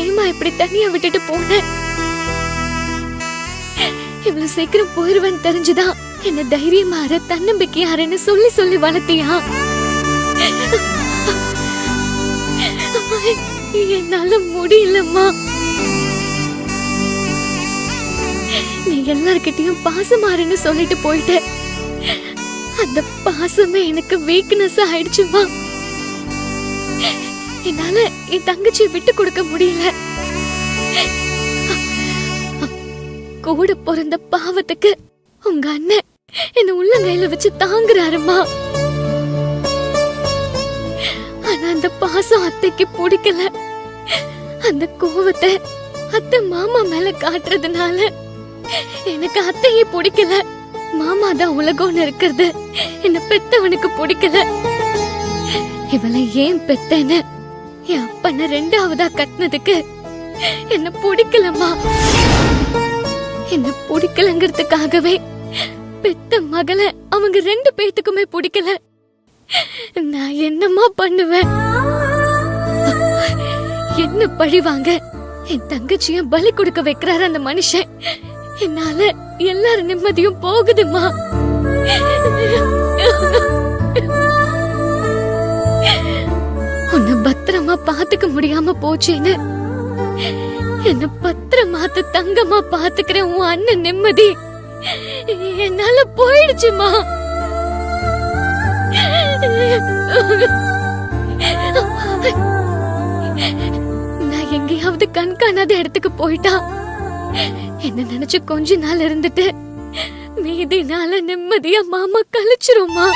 ஏமா இப்படி தனியா விட்டுட்டு போன? இவ்வளவு சீக்கிரம் போயிருவேன்னு தெரிஞ்சுதான் என்ன தைரியமாற தன்னம்பிக்கையாருன்னு சொல்லி சொல்லி வளர்த்தியா? என்னால முடியலம்மா. நீ எல்லார்கிட்டயும் பாசமாறுன்னு சொல்லிட்டு போயிட்ட. அந்த பாசமே எனக்கு வீக்னஸ் ஆயிடுச்சுமா. என்னால என் தங்கச்சியை விட்டு கொடுக்க முடியல. கூட பிறந்த பாவத்துக்கு உங்க அண்ணன் என்ன உள்ளங்கையில வச்சு தாங்குறாருமா. ஆனா அந்த பாசம் அத்தைக்கு பிடிக்கல. அந்த கோவத்தை அத்தை மாமா மேல காட்டுறதுனால எனக்கு அத்தையே பிடிக்கல. மாமா தான் உலகம்னு இருக்கிறது என்ன பெத்தவனுக்கு பிடிக்கல. இவளை ஏன் பெத்தேன்னு என் அப்பனை ரெண்டாவதா கட்டினதுக்கு என்ன பிடிக்கலம்மா. என்ன பிடிக்கலங்கிறதுக்காகவே பெத்த மகளை அவங்க 2 பேத்துக்குமே பிடிக்கல. நான் என்னம்மா பண்ணுவேன்? என்ன பழிவாங்க என் தங்கச்சிய பலி கொடுக்க வைக்கிறாரு அந்த மனுஷன். என்னால எல்லாரும் நிம்மதியும் போகுதுமா. உன்னை பத்திரமா பாத்துக்க முடியாம போச்சேன்னு என்ன பத்திரமாத்து தங்கமா பாத்துக்கிற உன் அண்ணன் நிம்மதி என்னால போயிடுச்சுமா. நான் எங்கேயாவது கண்காணாத இடத்துக்கு போயிட்டா என்ன நினைச்சு கொஞ்ச நாள் இருந்துட்டு மீதி நாள நிம்மதியா மாமா கழிச்சிருமா.